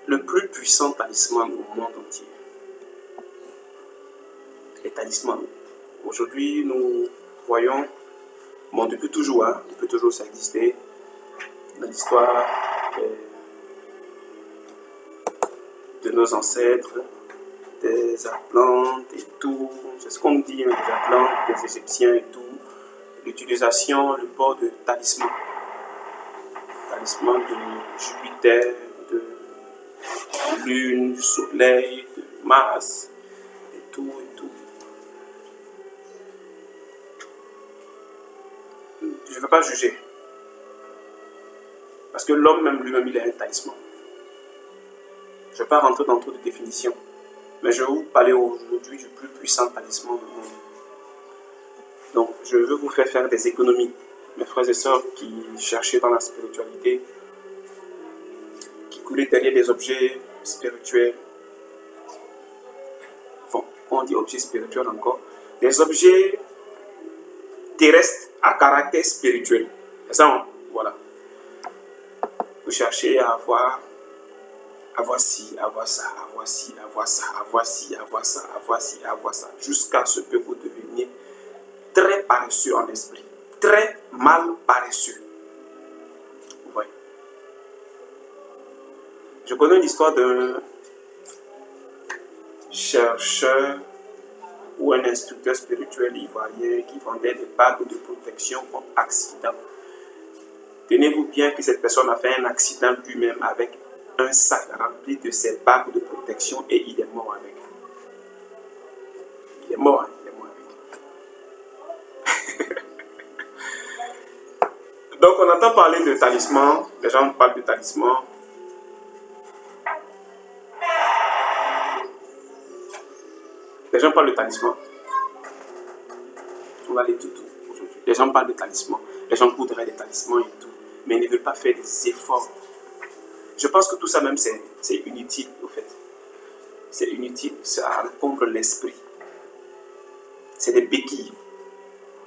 le plus puissant talisman au monde entier. Les talismans. Aujourd'hui, nous voyons, bon, depuis toujours ça existait dans l'histoire de nos ancêtres, des Atlantes et tout. C'est ce qu'on dit, hein, des Atlantes, des Égyptiens et tout. L'utilisation, le port de talismans. Talisman de Jupiter, de Lune, du Soleil, de Mars, et tout, et tout. Je ne veux pas juger. Parce que l'homme même lui-même, il a un talisman. Je ne vais pas rentrer dans trop de définitions. Mais je vais vous parler aujourd'hui du plus puissant talisman du monde. Donc, je veux vous faire des économies. Mes frères et sœurs qui cherchaient dans la spiritualité, qui couraient derrière des objets spirituels. Bon, on dit objets spirituels encore. Des objets terrestres à caractère spirituel. C'est ça, hein? Voilà. Vous cherchez à avoir ci, avoir ça, avoir ci, avoir ça, avoir ci, avoir ça, avoir ci, avoir ça, jusqu'à ce que vous deveniez très paresseux en esprit, très mal paresseux. Vous voyez. Je connais l'histoire d'un chercheur ou un instructeur spirituel ivoirien qui vendait des bagues de protection contre accident. Tenez-vous bien que cette personne a fait un accident lui-même avec un sac rempli de ces bagues de protection et il est mort avec. Il est mort, hein, il est mort avec. Donc on entend parler de talisman, les gens parlent de talisman. Les gens parlent de talisman. On va aller tout aujourd'hui. Les gens parlent de talisman. Les gens voudraient des talismans et tout. Mais ils ne veulent pas faire des efforts. Je pense que tout ça même c'est inutile au fait. C'est inutile, ça encombre l'esprit. C'est des béquilles.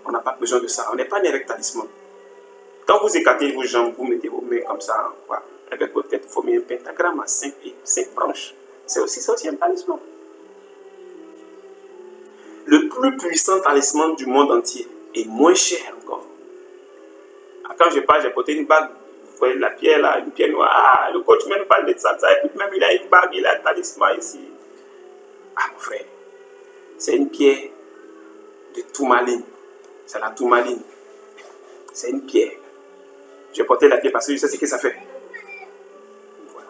On n'a pas besoin de ça. On n'est pas né avec talisman. Quand vous écartez vos jambes, vous mettez vos mains comme ça, voilà, avec votre tête, vous formez un pentagramme à 5 branches. C'est aussi un talisman. Le plus puissant talisman du monde entier est moins cher encore. Quand je parle, j'ai porté une bague. Vous voyez la pierre là, une pierre noire. Ah, le coach même parle de ça. Et puis même il a une bague, il a un talisman ici. Ah mon frère, c'est une pierre de tourmaline. C'est la tourmaline. C'est une pierre. J'ai porté la pierre parce que je sais ce que ça fait. Voilà.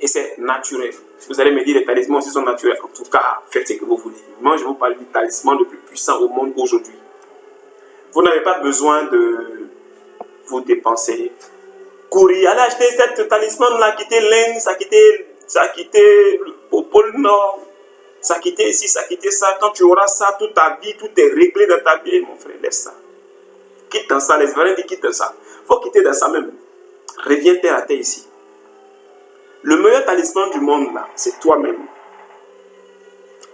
Et c'est naturel. Vous allez me dire les talismans aussi sont naturels. En tout cas, faites ce que vous voulez. Moi, je vous parle du talisman le plus puissant au monde aujourd'hui. Vous n'avez pas besoin de vous dépenser. Courir, allez acheter cette talisman-là, quitter l'Inde, ça a quitté le pôle Nord, ça a quitté ici, ça a quitté ça. Quand tu auras ça, toute ta vie, tout est réglé dans ta vie, mon frère, laisse ça. Quitte dans ça, les Ivoiriens disent quitte dans ça. Il faut quitter dans ça même. Reviens terre à terre ici. Le meilleur talisman du monde, là, c'est toi-même.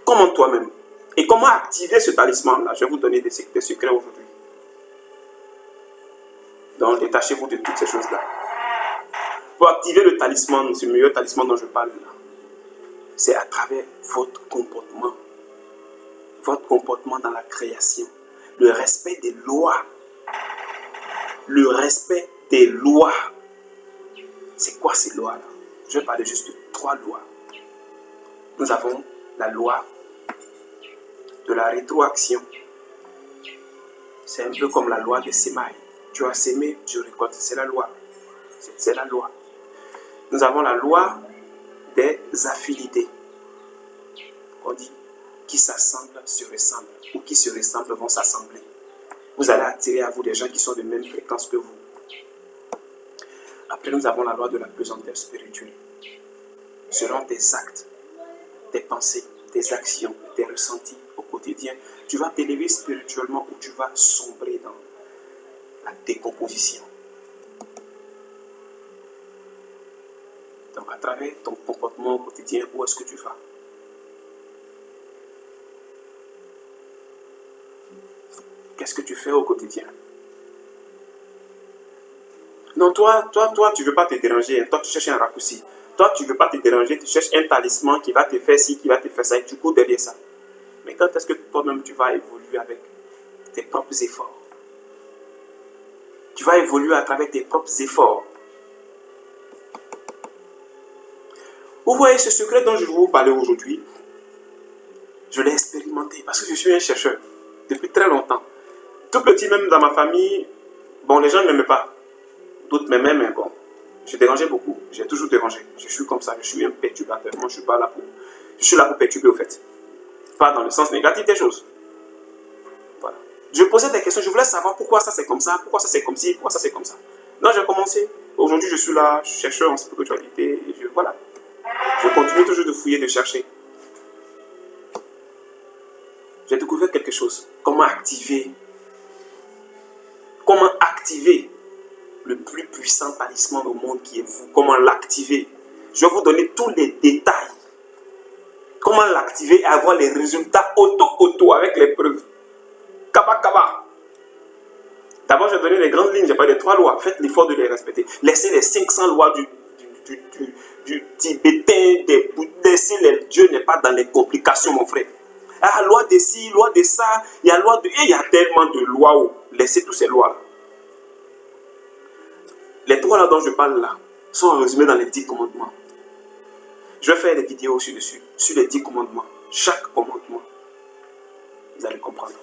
Comment toi-même? Et comment activer ce talisman-là? Je vais vous donner des secrets aujourd'hui. Donc, détachez-vous de toutes ces choses-là. Pour activer le talisman, c'est le meilleur talisman dont je parle là. C'est à travers votre comportement. Votre comportement dans la création. Le respect des lois. Le respect des lois. C'est quoi ces lois-là? Je vais parler juste de 3 lois. Nous avons la loi de la rétroaction. C'est un peu comme la loi des semailles. Tu as sémé, tu récoltes. C'est la loi. C'est la loi. Nous avons la loi des affinités. On dit qui s'assemblent se ressemblent ou qui se ressemblent vont s'assembler. Vous allez attirer à vous des gens qui sont de même fréquence que vous. Après, nous avons la loi de la pesanteur spirituelle. Selon tes actes, tes pensées, tes actions, tes ressentis au quotidien, tu vas t'élever spirituellement ou tu vas sombrer dans la décomposition. Donc, à travers ton comportement au quotidien, où est-ce que tu vas? Qu'est-ce que tu fais au quotidien? Non, toi, tu ne veux pas te déranger. Toi, tu cherches un raccourci. Toi, tu ne veux pas te déranger, tu cherches un talisman qui va te faire ci, qui va te faire ça, et tu cours derrière ça. Mais quand est-ce que toi-même, tu vas évoluer avec tes propres efforts? Tu vas évoluer à travers tes propres efforts. Vous voyez, ce secret dont je vais vous parler aujourd'hui, je l'ai expérimenté parce que je suis un chercheur depuis très longtemps. Tout petit, même dans ma famille, bon, les gens ne m'aimaient pas. D'autres m'aimaient, mais bon, je dérangeais beaucoup. J'ai toujours dérangé. Je suis comme ça, je suis un perturbateur. Moi, je suis pas là pour... Je suis là pour perturber, au fait. Pas dans le sens négatif des choses. Voilà. Je posais des questions, je voulais savoir pourquoi ça c'est comme ça, pourquoi ça c'est comme ci, pourquoi ça c'est comme ça. Donc j'ai commencé. Aujourd'hui, je suis là, chercheur en spiritualité. Et voilà. Je continue toujours de fouiller, de chercher. J'ai découvert quelque chose. Comment activer le plus puissant talisman au monde qui est vous. Comment l'activer. Je vais vous donner tous les détails. Comment l'activer et avoir les résultats auto avec les preuves. Kaba. D'abord, je vais donner les grandes lignes. J'ai pas les 3 lois. Faites l'effort de les respecter. Laissez les 500 lois du tibétain, des bouddhistes. Dieu n'est pas dans les complications, mon frère. Ah, loi de ci, loi de ça. Il y a loi de... Et il y a tellement de lois. Laissez toutes ces lois-là. Les 3 là dont je parle là sont résumés dans les 10 commandements. Je vais faire des vidéos dessus, sur les 10 commandements. Chaque commandement. Vous allez comprendre.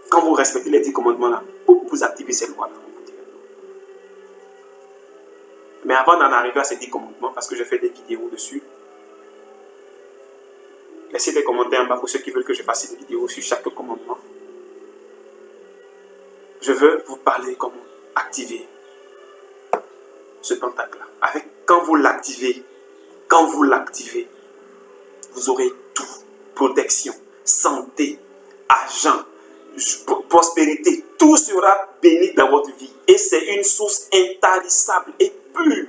Quand vous respectez les 10 commandements là, vous activez ces lois là. Mais avant d'en arriver à ces 10 commandements, parce que je fais des vidéos dessus, laissez des commentaires en bas pour ceux qui veulent que je fasse des vidéos sur chaque commandement. Je veux vous parler comment activer ce pentacle là. Quand vous l'activez, vous aurez tout. Protection, santé, argent, prospérité. Tout sera béni dans votre vie. Et c'est une source intarissable et pure.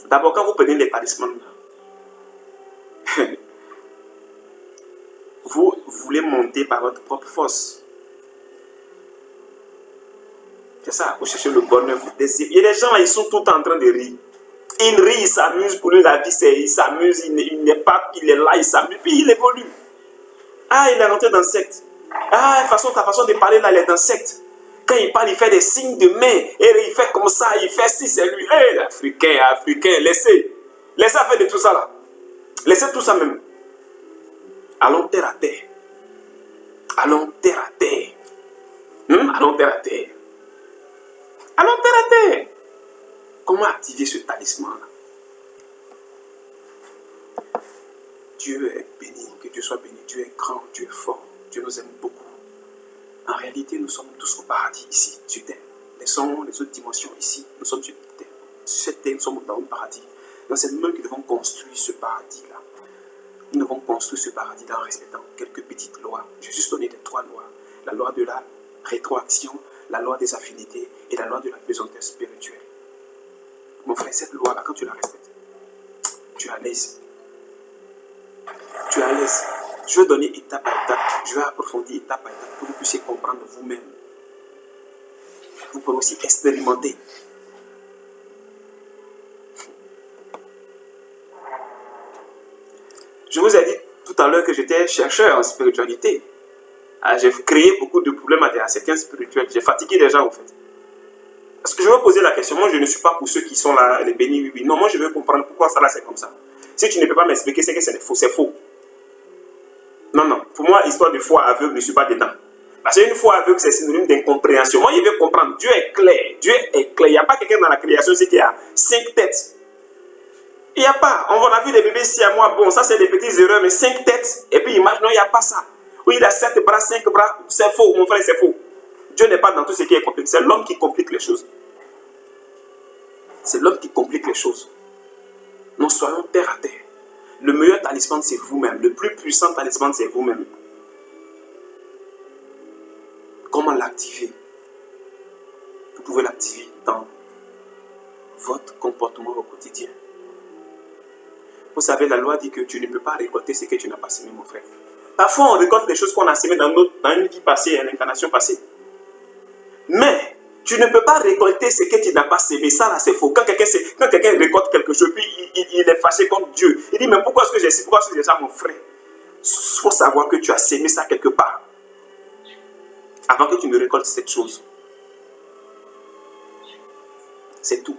D'abord, quand vous prenez les talismans, vous voulez monter par votre propre force. C'est ça, vous cherchez le bonheur. Il y a des gens là, ils sont tout le temps en train de rire. Ils rient, ils s'amusent. Pour lui, la vie, c'est il s'amuse. Il n'est pas, il est là, il s'amuse. Puis il évolue. Ah, il est rentré dans le secte. Ah, ta façon de parler là, il est dans le secte. Quand il parle, il fait des signes de main. Et il fait comme ça, il fait si, c'est lui. Hey, Africain, laissez faire de tout ça là. Laissez tout ça même. Allons terre à terre. Allons terre à terre. Allons terre à terre. Allons terre à terre. Comment activer ce talisman-là? Dieu est béni, que Dieu soit béni. Dieu est grand, Dieu est fort. Dieu nous aime beaucoup. En réalité, nous sommes tous au paradis ici, sur terre. Les autres dimensions ici, nous sommes sur terre. Sur cette terre, nous sommes dans le paradis. Donc c'est nous qui devons construire ce paradis-là. Nous devons construire ce paradis en respectant quelques petites lois. Je vais juste donner les 3 lois. La loi de la rétroaction, la loi des affinités et la loi de la pesanteur spirituelle. Mon frère, cette loi-là, quand tu la respectes, tu es à l'aise. Tu es à l'aise. Je vais donner étape à étape. Je vais approfondir étape à étape pour que vous puissiez comprendre vous-même. Vous pouvez aussi expérimenter. Je vous ai dit tout à l'heure que j'étais chercheur en spiritualité. J'ai créé beaucoup de problèmes à certains spirituels. J'ai fatigué les gens, en fait. Parce que je vais poser la question. Moi, je ne suis pas pour ceux qui sont là, les bénis, oui. Non, moi, je veux comprendre pourquoi ça là, c'est comme ça. Si tu ne peux pas m'expliquer, c'est que c'est faux. C'est faux. Non. Pour moi, l'histoire de foi aveugle ne suis pas dedans. Parce qu'une foi aveugle, c'est synonyme d'incompréhension. Moi, je veux comprendre. Dieu est clair. Dieu est clair. Il n'y a pas quelqu'un dans la création ici qui a 5 têtes. Il n'y a pas. On a vu des bébés ici à moi. Bon, ça, c'est des petites erreurs, mais 5 têtes. Et puis, imagine, non, il n'y a pas ça. Oui, il a 7 bras, 5 bras. C'est faux, mon frère, c'est faux. Dieu n'est pas dans tout ce qui est compliqué. C'est l'homme qui complique les choses. C'est l'homme qui complique les choses. Nous soyons terre à terre. Le meilleur talisman, c'est vous-même. Le plus puissant talisman, c'est vous-même. Comment l'activer? Vous pouvez l'activer dans votre comportement au quotidien. Vous savez, la loi dit que tu ne peux pas récolter ce que tu n'as pas semé, mon frère. Parfois, on récolte les choses qu'on a semées dans une vie passée, une incarnation passée. Mais, Tu ne peux pas récolter ce que tu n'as pas semé. Ça, là, c'est faux. Quand quelqu'un récolte quelque chose, puis il est fâché contre Dieu. Il dit, mais pourquoi est-ce que j'ai ça? Pourquoi est-ce que j'ai ça, mon frère? Il faut savoir que tu as semé ça quelque part. Avant que tu ne récoltes cette chose. C'est tout.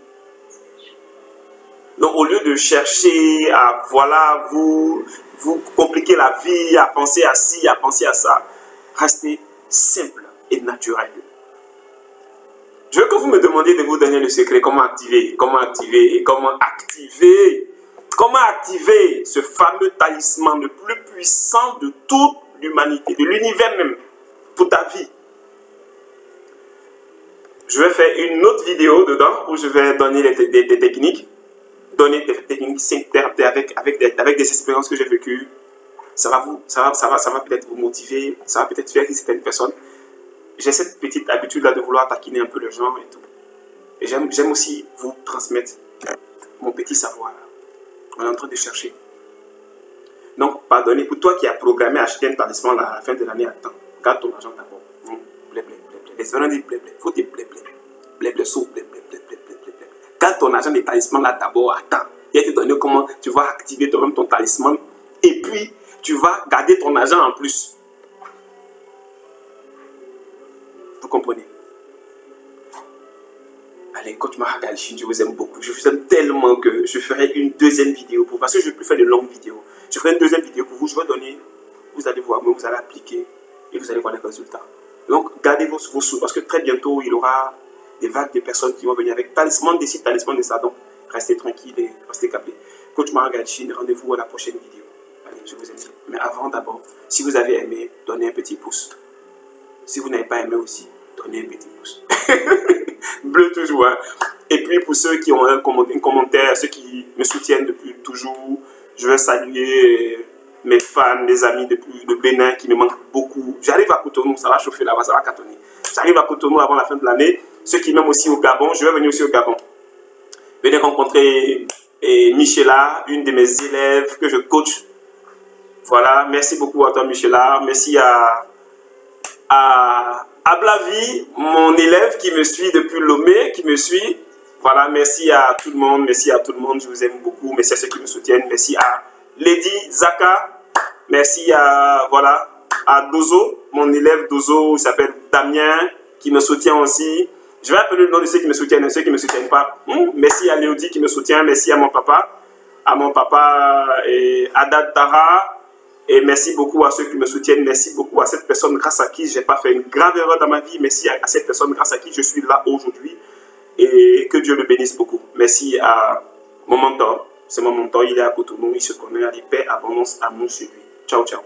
Donc, au lieu de chercher à, voilà, vous compliquer la vie, à penser à ci, à penser à ça, restez simple et naturel. Je veux que vous me demandiez de vous donner le secret, comment activer ce fameux talisman le plus puissant de toute l'humanité, de l'univers même, pour ta vie. Je vais faire une autre vidéo dedans où je vais donner des techniques, avec des expériences que j'ai vécues. Ça va peut-être vous motiver, ça va peut-être faire que certaines personnes. J'ai cette petite habitude-là de vouloir taquiner un peu les gens et tout. Et j'aime aussi vous transmettre mon petit savoir. On est en train de chercher. Donc, pardonnez, pour toi qui as programmé acheter un talisman à la fin de l'année, attends. Garde ton argent d'abord. Les gens disent blé. Faut des blé. Garde ton argent des talismans là d'abord, attends. Il va te donner comment tu vas activer toi-même ton talisman. Et puis, tu vas garder ton argent en plus. Vous comprenez? Allez, coach Marc Alchine, je vous aime beaucoup. Je vous aime tellement que je ferai une deuxième vidéo pour parce que je ne veux plus faire de longues vidéos. Je ferai une deuxième vidéo pour vous. Je vais donner, vous allez voir, vous allez appliquer et vous allez voir les résultats. Donc, gardez vos sous parce que très bientôt, il y aura des vagues de personnes qui vont venir avec talisman d'ici, talisman de ça. Donc, restez tranquille et restez câblés. Coach Marc Alchine, rendez-vous à la prochaine vidéo. Allez, je vous aime. Mais avant, d'abord, si vous avez aimé, donnez un petit pouce. Si vous n'avez pas aimé aussi, donnez un petit pouce. Bleu toujours. Hein. Et puis pour ceux qui ont un commentaire, ceux qui me soutiennent depuis toujours, je veux saluer mes fans, mes amis de Bénin qui me manquent beaucoup. J'arrive à Cotonou, ça va chauffer là-bas, ça va cartonner. J'arrive à Cotonou avant la fin de l'année. Ceux qui m'aiment aussi au Gabon, je vais venir aussi au Gabon. Venez rencontrer Michela, une de mes élèves que je coach. Voilà, merci beaucoup à toi Michela. Merci à Blavi, mon élève qui me suit depuis Lomé, qui me suit. Voilà, merci à tout le monde, je vous aime beaucoup, merci à ceux qui me soutiennent, merci à Lady Zaka, merci à Dozo, mon élève Dozo, il s'appelle Damien, qui me soutient aussi. Je vais appeler le nom de ceux qui me soutiennent et ceux qui ne me soutiennent pas. Merci à Léodie qui me soutient, merci à mon papa et Adad Tara. Et merci beaucoup à ceux qui me soutiennent. Merci beaucoup à cette personne grâce à qui je n'ai pas fait une grave erreur dans ma vie. Merci à cette personne grâce à qui je suis là aujourd'hui. Et que Dieu le bénisse beaucoup. Merci à mon mentor. C'est mon mentor, il est à Cotonou, il se connaît, il paix, abondance, amour sur lui. Ciao, ciao.